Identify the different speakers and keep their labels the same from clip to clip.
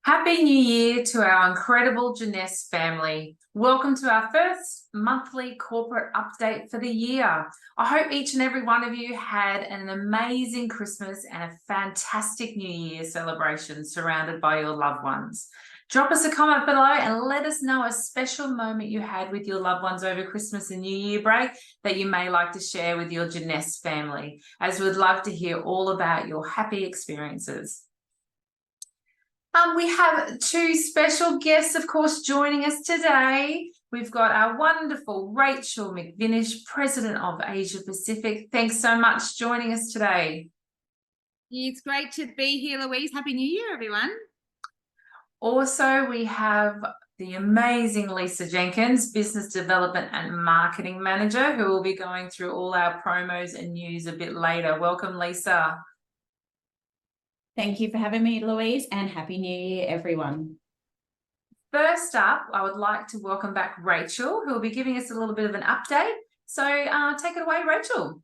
Speaker 1: Happy New Year to our incredible Jeunesse family. Welcome to our first monthly corporate update for the year. I hope each and every one of you had an amazing Christmas and a fantastic New Year celebration surrounded by your loved ones. Drop us a comment below and let us know a special moment you had with your loved ones over Christmas and New Year break that you may like to share with your Jeunesse family, as we'd love to hear all about your happy experiences. We have two special guests, of course, joining us today. We've got our wonderful Rachel McVinish, President of Asia Pacific. Thanks so much for joining us today.
Speaker 2: It's great to be here, Louise. Happy New Year, everyone.
Speaker 1: Also, we have the amazing Lisa Jenkins, Business Development and Marketing Manager, who will be going through all our promos and news a bit later. Welcome, Lisa.
Speaker 3: Thank you for having me, Louise, and Happy New Year, everyone.
Speaker 1: First up, I would like to welcome back Rachel, who will be giving us a little bit of an update. So take it away, Rachel.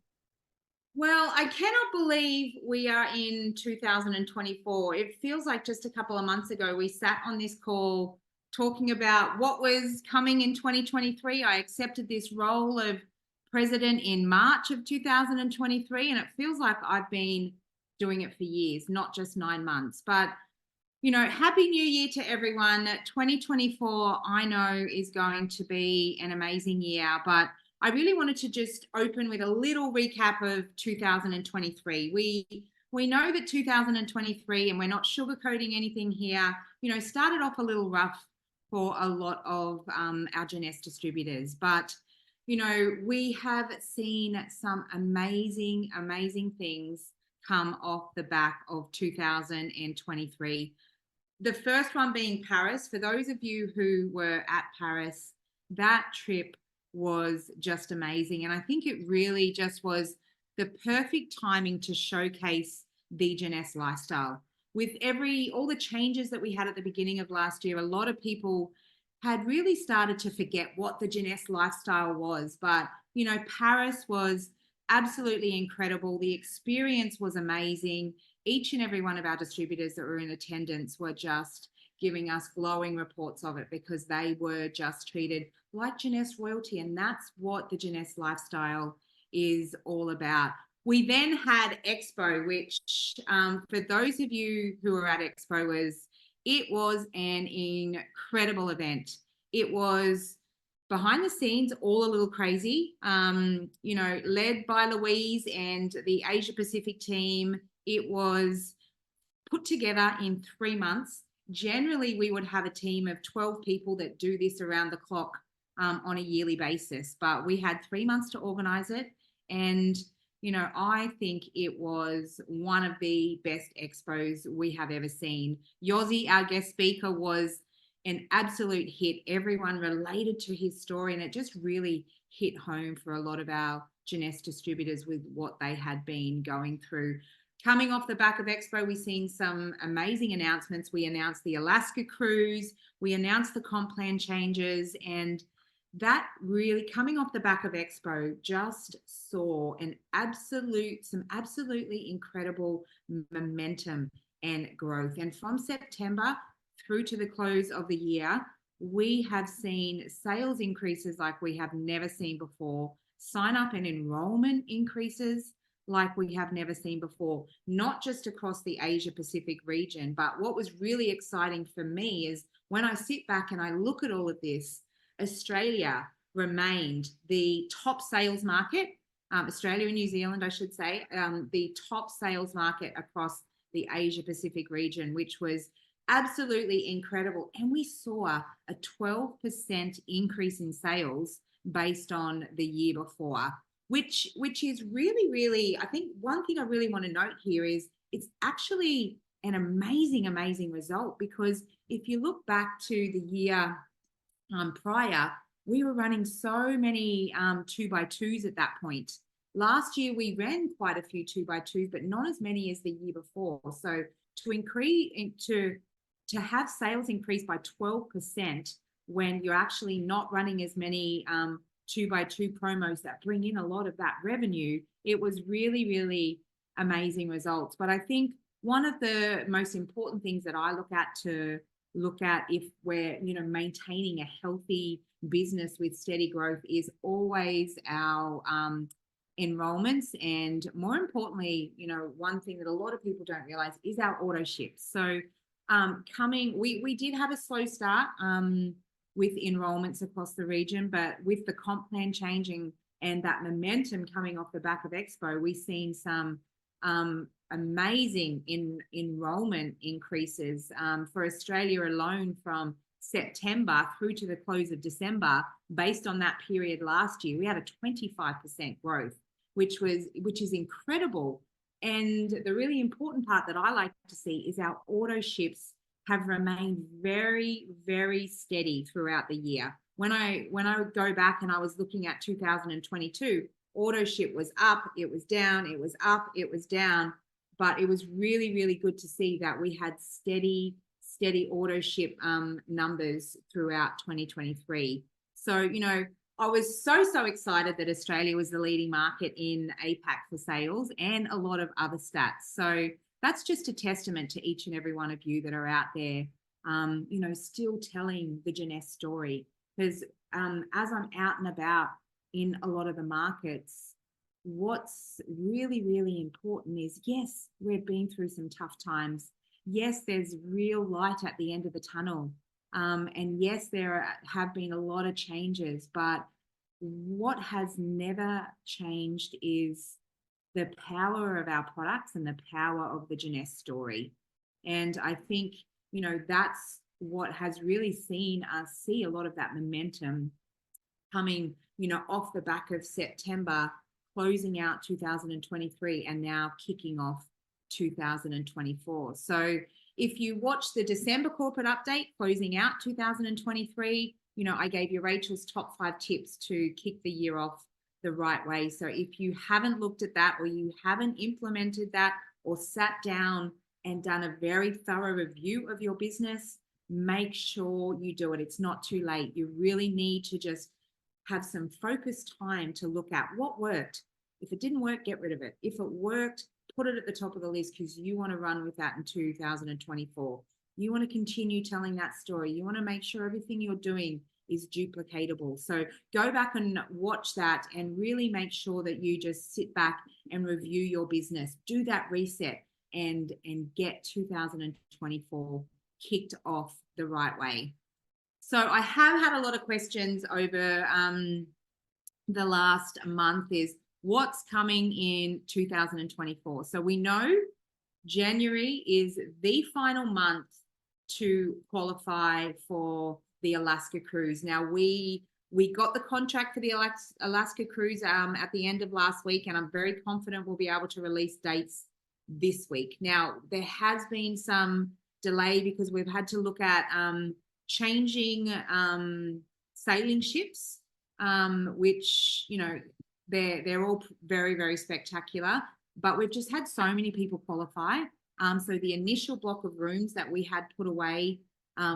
Speaker 2: Well, I cannot believe we are in 2024. It feels like just a couple of months ago, we sat on this call talking about what was coming in 2023. I accepted this role of president in March of 2023, and it feels like I've been doing it for years, not just 9 months. But, you know, Happy New Year to everyone. 2024, I know, is going to be an amazing year, but I really wanted to just open with a little recap of 2023. We know that 2023, and we're not sugarcoating anything here, you know, started off a little rough for a lot of our Jeunesse distributors, but you know, we have seen some amazing things come off the back of 2023. The first one being Paris. For those of you who were at Paris, that trip was just amazing. And I think it really just was the perfect timing to showcase the Jeunesse lifestyle. With all the changes that we had at the beginning of last year, a lot of people had really started to forget what the Jeunesse lifestyle was. But, you know, Paris was absolutely incredible. The experience was amazing. Each and every one of our distributors that were in attendance were just giving us glowing reports of it, because they were just treated like Jeunesse royalty. And that's what the Jeunesse lifestyle is all about. We then had Expo, which for those of you who were at Expo, it was an incredible event. It was behind the scenes, all a little crazy, you know, led by Louise and the Asia Pacific team. It was put together in 3 months. Generally, we would have a team of 12 people that do this around the clock on a yearly basis, but we had 3 months to organize it. And, you know, I think it was one of the best expos we have ever seen. Yossi, our guest speaker, was an absolute hit. Everyone related to his story, and it just really hit home for a lot of our Jeunesse distributors with what they had been going through. Coming off the back of Expo, we've seen some amazing announcements. We announced the Alaska cruise, we announced the comp plan changes, and that really, coming off the back of Expo, just saw some absolutely incredible momentum and growth. And from September through to the close of the year, we have seen sales increases like we have never seen before, sign up and enrollment increases like we have never seen before, not just across the Asia Pacific region. But what was really exciting for me is when I sit back and I look at all of this, Australia remained the top sales market, Australia and New Zealand, I should say, the top sales market across the Asia Pacific region, which was absolutely incredible. And we saw a 12% increase in sales based on the year before, which is really, I think one thing I really want to note here is it's actually an amazing result, because if you look back to the year prior, we were running so many 2x2s at that point. Last year, we ran quite a few 2x2s, but not as many as the year before. So to have sales increase by 12% when you're actually not running as many 2x2 promos that bring in a lot of that revenue, it was really amazing results. But I think one of the most important things that I look at if we're, maintaining a healthy business with steady growth is always our enrollments. And more importantly, one thing that a lot of people don't realize is our auto ships. So we did have a slow start with enrollments across the region, but with the comp plan changing and that momentum coming off the back of Expo, we've seen some amazing enrollment increases for Australia alone from September through to the close of December. Based on that period last year, we had a 25% growth, which is incredible. And the really important part that I like to see is our auto ships have remained very, very steady throughout the year. When I would go back and I was looking at 2022, auto ship was up, it was down, it was up, it was down, but it was really, really good to see that we had steady auto ship numbers throughout 2023. So, I was so excited that Australia was the leading market in APAC for sales and a lot of other stats. So that's just a testament to each and every one of you that are out there, still telling the Jeunesse story. Because as I'm out and about in a lot of the markets, what's really, really important is, yes, we've been through some tough times. Yes, there's real light at the end of the tunnel. And yes, there have been a lot of changes, but what has never changed is the power of our products and the power of the Jeunesse story. And I think, that's what has really seen us see a lot of that momentum coming, off the back of September, closing out 2023 and now kicking off 2024. So if you watch the December corporate update closing out 2023, I gave you Rachel's top 5 tips to kick the year off the right way. So if you haven't looked at that, or you haven't implemented that, or sat down and done a very thorough review of your business, make sure you do it. It's not too late. You really need to just have some focused time to look at what worked. If it didn't work, get rid of it. If it worked, put it at the top of the list, because you want to run with that in 2024. You want to continue telling that story. You want to make sure everything you're doing is duplicatable. So go back and watch that and really make sure that you just sit back and review your business. Do that reset and get 2024 kicked off the right way. So I have had a lot of questions over the last month is what's coming in 2024. So we know January is the final month to qualify for the Alaska cruise. Now we got the contract for the Alaska cruise at the end of last week, and I'm very confident we'll be able to release dates this week. Now there has been some delay because we've had to look at changing sailing ships, which they're all very, very spectacular, but we've just had so many people qualify. So the initial block of rooms that we had put away,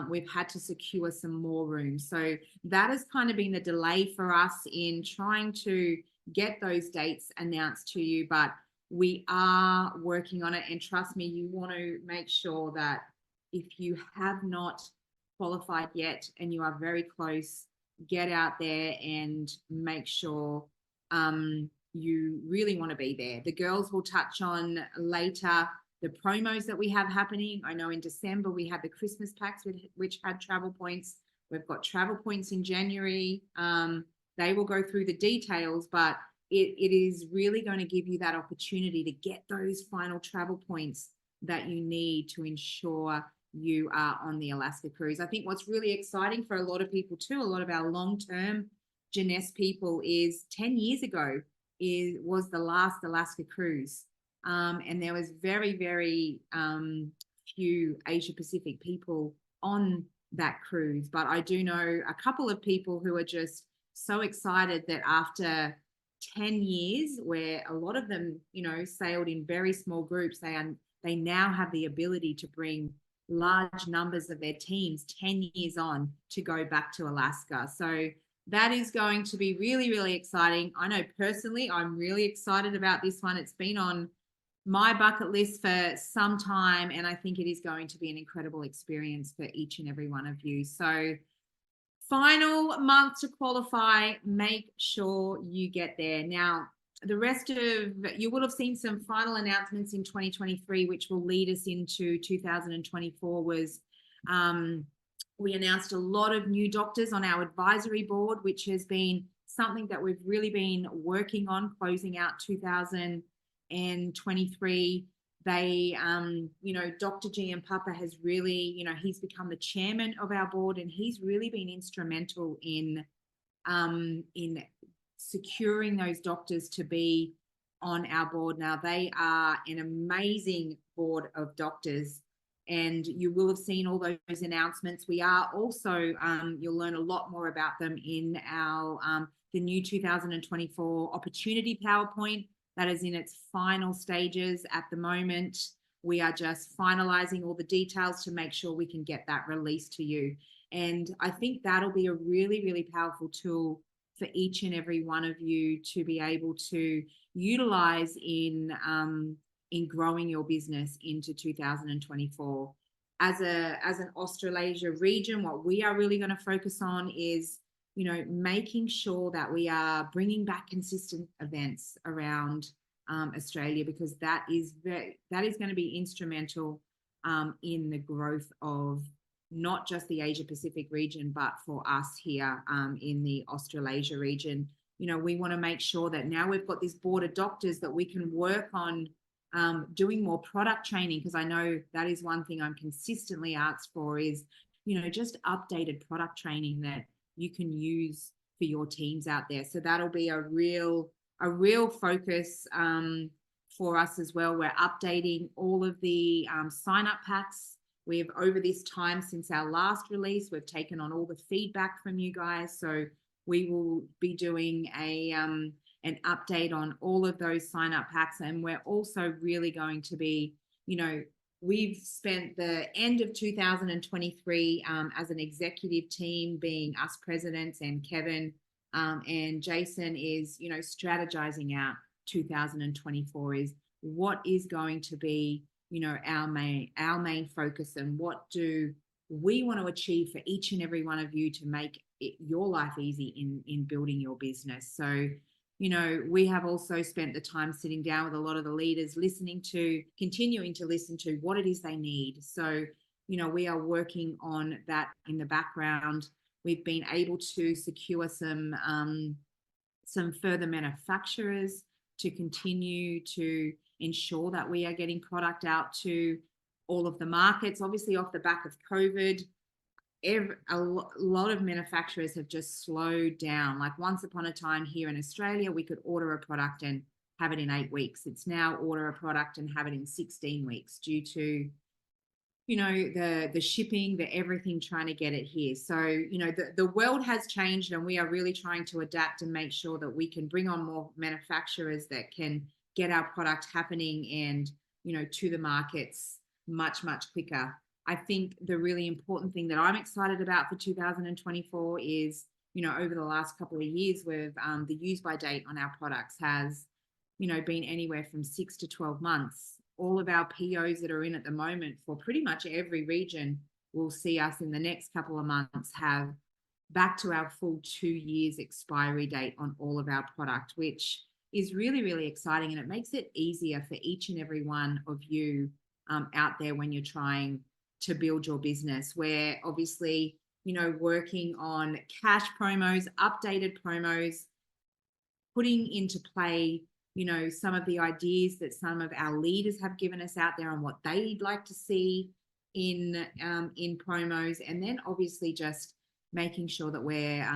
Speaker 2: we've had to secure some more rooms. So that has kind of been the delay for us in trying to get those dates announced to you, but we are working on it. And trust me, you want to make sure that if you have not qualified yet and you are very close, get out there and make sure you really want to be there. The girls will touch on later the promos that we have happening. I know in December we had the Christmas packs which had travel points. We've got travel points in January. They will go through the details, but it is really going to give you that opportunity to get those final travel points that you need to ensure you are on the Alaska cruise. I think what's really exciting for a lot of people too, a lot of our long-term Jeunesse people, is 10 years ago was the last Alaska cruise. And there was very, very few Asia Pacific people on that cruise. But I do know a couple of people who are just so excited that after 10 years, where a lot of them, sailed in very small groups, they now have the ability to bring large numbers of their teams 10 years on to go back to Alaska. So that is going to be really, really exciting. I know personally, I'm really excited about this one. It's been on my bucket list for some time, and I think it is going to be an incredible experience for each and every one of you. So final month to qualify, make sure you get there. Now, the rest of you will have seen some final announcements in 2023, which will lead us into 2024. Was we announced a lot of new doctors on our advisory board, which has been something that we've really been working on, closing out 2023. They, Dr. G. Papa has really, he's become the chairman of our board, and he's really been instrumental in securing those doctors to be on our board. Now, they are an amazing board of doctors, and you will have seen all those announcements. We are also, you'll learn a lot more about them in our the new 2024 opportunity PowerPoint that is in its final stages at the moment. We are just finalizing all the details to make sure we can get that released to you. And I think that'll be a really, really powerful tool for each and every one of you to be able to utilize in growing your business into 2024. As an Australasia region, what we are really going to focus on is making sure that we are bringing back consistent events around Australia, because that is going to be instrumental in the growth of not just the Asia Pacific region, but for us here in the Australasia region. We want to make sure that now we've got this board of doctors that we can work on doing more product training, because I know that is one thing I'm consistently asked for is, just updated product training that you can use for your teams out there. So that'll be a real focus for us as well. We're updating all of the sign-up packs. We've, over this time since our last release, we've taken on all the feedback from you guys. So we will be doing an update on all of those sign-up packs. And we're also really going to be, we've spent the end of 2023 as an executive team, being us presidents and Kevin and Jason is, strategizing out 2024 is what is going to be, our main focus, and what do we want to achieve for each and every one of you to make your life easy in building your business. So, we have also spent the time sitting down with a lot of the leaders, continuing to listen to what it is they need. So, we are working on that in the background. We've been able to secure some further manufacturers to continue to ensure that we are getting product out to all of the markets. Obviously, off the back of COVID, a lot of manufacturers have just slowed down. Like once upon a time here in Australia, we could order a product and have it in 8 weeks. It's now order a product and have it in 16 weeks due to, the shipping, the everything, trying to get it here. So, the world has changed, and we are really trying to adapt and make sure that we can bring on more manufacturers that can get our product happening and, to the markets much, much quicker. I think the really important thing that I'm excited about for 2024 is, over the last couple of years, the use by date on our products has, been anywhere from 6 to 12 months. All of our POs that are in at the moment for pretty much every region will see us in the next couple of months have back to our full 2 years expiry date on all of our product, which is really, really exciting. And it makes it easier for each and every one of you out there when you're trying to build your business. We're obviously, working on cash promos, updated promos, putting into play, some of the ideas that some of our leaders have given us out there on what they'd like to see in promos. And then obviously just making sure that we're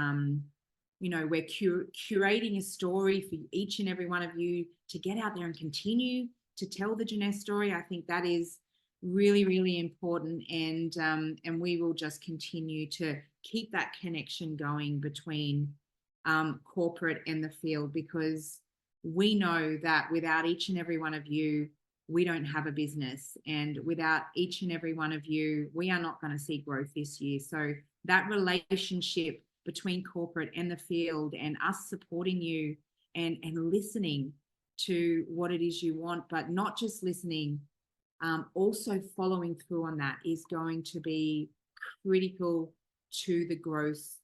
Speaker 2: curating a story for each and every one of you to get out there and continue to tell the Jeunesse story. I think that is really, really important. And we will just continue to keep that connection going between corporate and the field, because we know that without each and every one of you, we don't have a business. And without each and every one of you, we are not going to see growth this year. So that relationship between corporate and the field, and us supporting you and listening to what it is you want, but not just listening. Also following through on that is going to be critical to the growth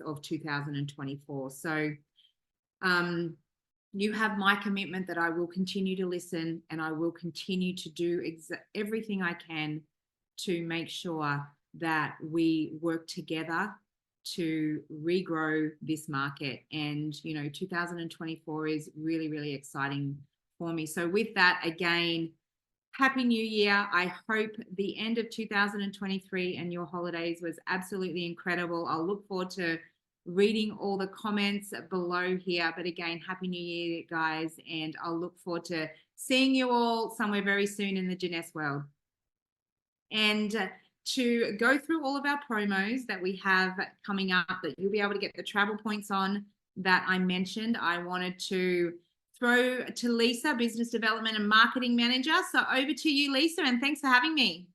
Speaker 2: of 2024. So you have my commitment that I will continue to listen, and I will continue to do everything I can to make sure that we work together to regrow this market. And 2024 is really, really exciting for me. So with that, again, Happy New Year. I hope the end of 2023 and your holidays was absolutely incredible. I'll look forward to reading all the comments below here. But again, Happy New Year, guys. And I'll look forward to seeing you all somewhere very soon in the Jeunesse world. And to go through all of our promos that we have coming up that you'll be able to get the travel points on that I mentioned, I wanted to throw to Lisa, Business Development and Marketing Manager. So over to you, Lisa, and thanks for having me.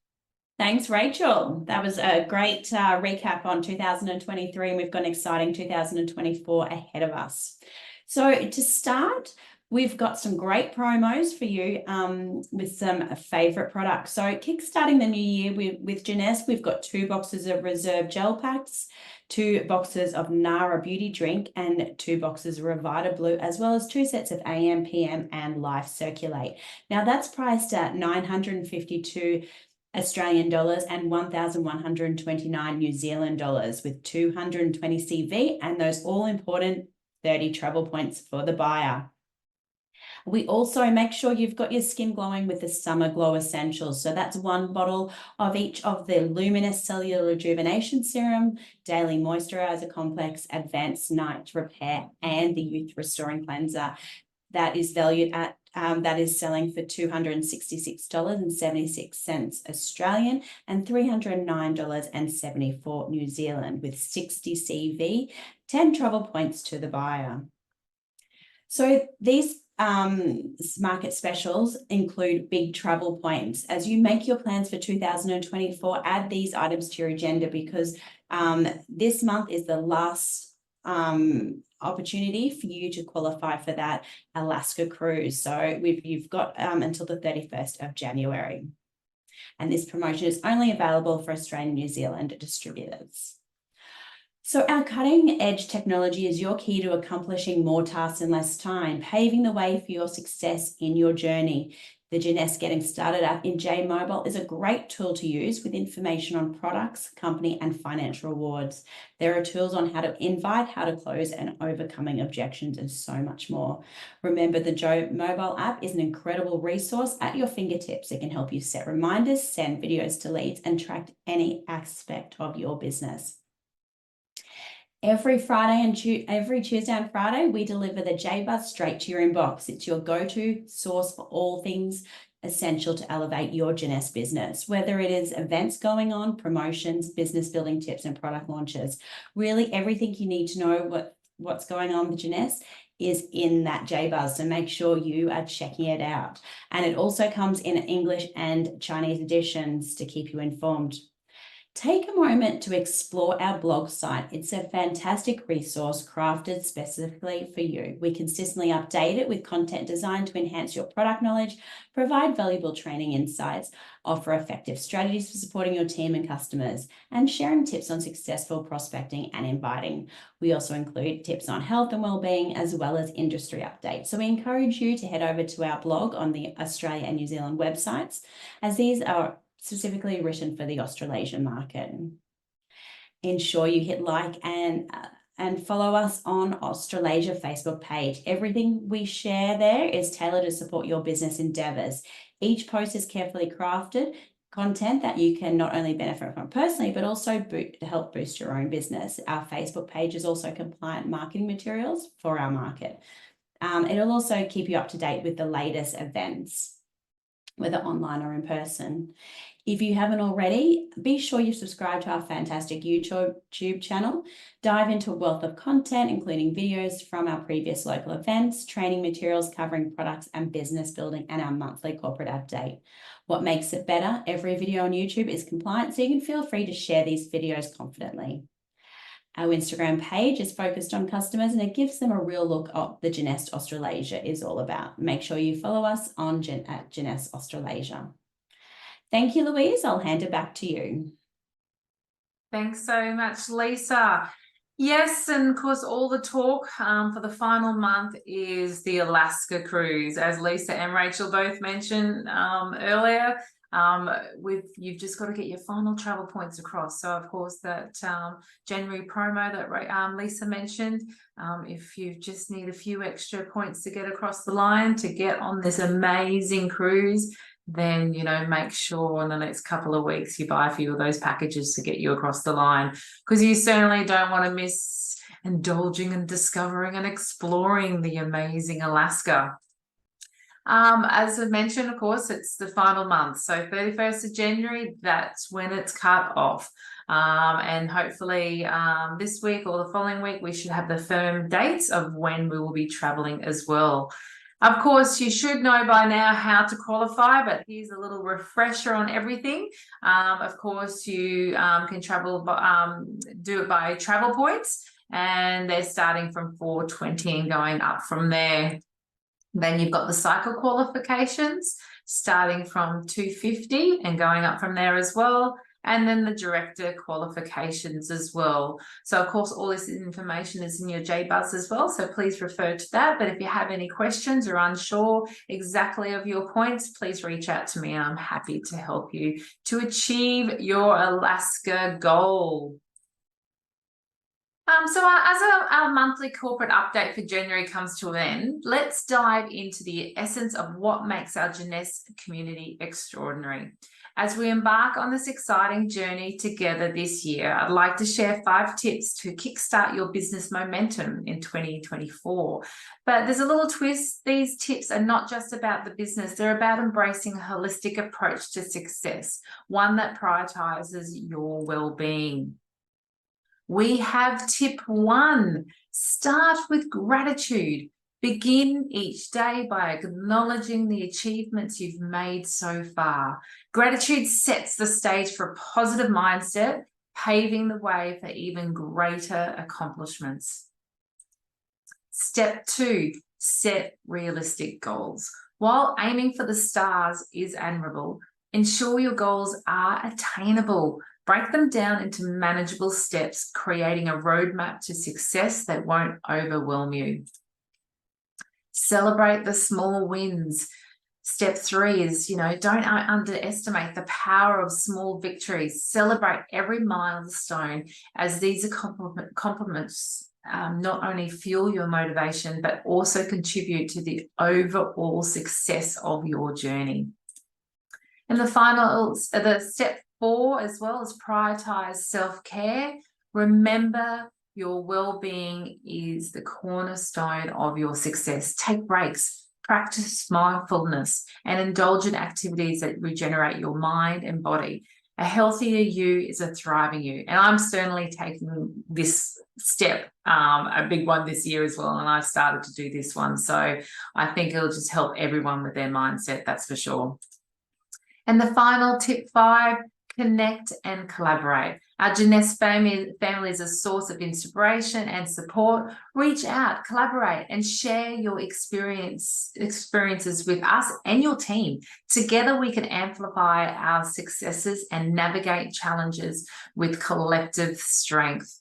Speaker 3: Thanks, Rachel. That was a great recap on 2023, and we've got an exciting 2024 ahead of us. So to start, we've got some great promos for you with some favorite products. So kickstarting the new year with Jeunesse, we've got 2 boxes of Reserve Gel Packs, 2 boxes of Nara Beauty Drink, and 2 boxes of Revita Blue, as well as 2 sets of AM, PM, and Life Circulate. Now that's priced at $952 Australian dollars and 1,129 New Zealand dollars with 220 CV and those all important 30 travel points for the buyer. We also make sure you've got your skin glowing with the Summer Glow Essentials. So that's 1 bottle of each of the Luminous Cellular Rejuvenation Serum, Daily Moisturizer Complex, Advanced Night Repair, and the Youth Restoring Cleanser. That is valued at that is selling for $266.76 Australian and $309.74 New Zealand with 60 CV, 10 travel points to the buyer. So these market specials include big travel points. As you make your plans for 2024, add these items to your agenda because this month is the last opportunity for you to qualify for that Alaska cruise. So you've got until the 31st of January. And this promotion is only available for Australian and New Zealand distributors. So our cutting edge technology is your key to accomplishing more tasks in less time, paving the way for your success in your journey. The Jeunesse Getting Started app in J Mobile is a great tool to use with information on products, company, and financial rewards. There are tools on how to invite, how to close, and overcoming objections, and so much more. Remember, the J Mobile app is an incredible resource at your fingertips. It can help you set reminders, send videos to leads, and track any aspect of your business. Every Friday and every Tuesday and Friday, we deliver the J-Buzz straight to your inbox. It's your go-to source for all things essential to elevate your Jeunesse business, whether it is events going on, promotions, business building tips, and product launches. Really, everything you need to know what's going on with Jeunesse is in that J-Buzz, so make sure you are checking it out. And it also comes in English and Chinese editions to keep you informed. Take a moment to explore our blog site. It's a fantastic resource crafted specifically for you. We consistently update it with content designed to enhance your product knowledge, provide valuable training insights, offer effective strategies for supporting your team and customers, and sharing tips on successful prospecting and inviting. We also include tips on health and well-being as well as industry updates. So we encourage you to head over to our blog on the Australia and New Zealand websites, as these are specifically written for the Australasian market. Ensure you hit like and follow us on Australasia Facebook page. Everything we share there is tailored to support your business endeavors. Each post is carefully crafted content that you can not only benefit from personally, but also to help boost your own business. Our Facebook page is also compliant marketing materials for our market. It'll also keep you up to date with the latest events, whether online or in person. If you haven't already, be sure you subscribe to our fantastic YouTube channel. Dive into a wealth of content, including videos from our previous local events, training materials covering products and business building, and our monthly corporate update. What makes it better? Every video on YouTube is compliant, so you can feel free to share these videos confidently. Our Instagram page is focused on customers and it gives them a real look at what the Jeunesse Australasia is all about. Make sure you follow us on at Jeunesse Australasia. Thank you, Louise. I'll hand it back to you.
Speaker 1: Thanks so much, Lisa. Yes, and of course, all the talk for the final month is the Alaska cruise, as Lisa and Rachel both mentioned earlier. You've just got to get your final travel points across. So, of course, that January promo that Lisa mentioned, if you just need a few extra points to get across the line to get on this amazing cruise, then, you know, make sure in the next couple of weeks you buy a few of those packages to get you across the line, because you certainly don't want to miss indulging and discovering and exploring the amazing Alaska. As I mentioned, of course, it's the final month. So 31st of January, that's when it's cut off. And hopefully this week or the following week, we should have the firm dates of when we will be traveling as well. Of course, you should know by now how to qualify, but here's a little refresher on everything. Of course, you can do it by travel points, and they're starting from 420 and going up from there. Then you've got the cycle qualifications starting from 250 and going up from there as well. And then the director qualifications as well. So, of course, all this information is in your JBuzz as well. So please refer to that. But if you have any questions or unsure exactly of your points, please reach out to me. I'm happy to help you to achieve your Alaska goal. So as our monthly corporate update for January comes to an end, let's dive into the essence of what makes our Jeunesse community extraordinary. As we embark on this exciting journey together this year, I'd like to share 5 tips to kickstart your business momentum in 2024. But there's a little twist. These tips are not just about the business. They're about embracing a holistic approach to success, one that prioritizes your well-being. We have tip 1, start with gratitude. Begin each day by acknowledging the achievements you've made so far. Gratitude sets the stage for a positive mindset, paving the way for even greater accomplishments. Step 2, set realistic goals. While aiming for the stars is admirable, ensure your goals are attainable. Break them down into manageable steps, creating a roadmap to success that won't overwhelm you. Celebrate the small wins. Step 3 is, don't underestimate the power of small victories. Celebrate every milestone, as these compliments not only fuel your motivation, but also contribute to the overall success of your journey. And the step 4 as well is prioritize self-care. Remember, your well-being is the cornerstone of your success. Take breaks, practice mindfulness, and indulge in activities that regenerate your mind and body. A healthier you is a thriving you. And I'm certainly taking this step, a big one this year as well. And I've started to do this one. So I think it'll just help everyone with their mindset, that's for sure. And the final tip 5, connect and collaborate. Our Jeunesse family is a source of inspiration and support. Reach out, collaborate, and share your experiences with us and your team. Together, we can amplify our successes and navigate challenges with collective strength.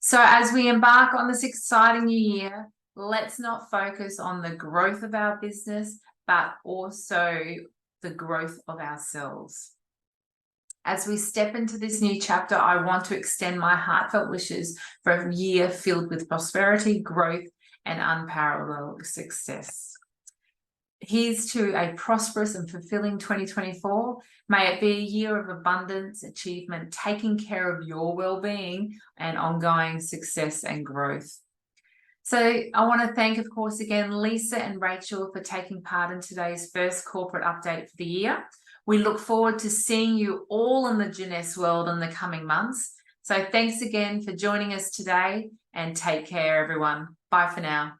Speaker 1: So as we embark on this exciting new year, let's not focus on the growth of our business, but also the growth of ourselves. As we step into this new chapter, I want to extend my heartfelt wishes for a year filled with prosperity, growth, and unparalleled success. Here's to a prosperous and fulfilling 2024. May it be a year of abundance, achievement, taking care of your well-being, and ongoing success and growth. So I want to thank, of course, again, Lisa and Rachel for taking part in today's first corporate update for the year. We look forward to seeing you all in the Jeunesse world in the coming months. So thanks again for joining us today, and take care, everyone. Bye for now.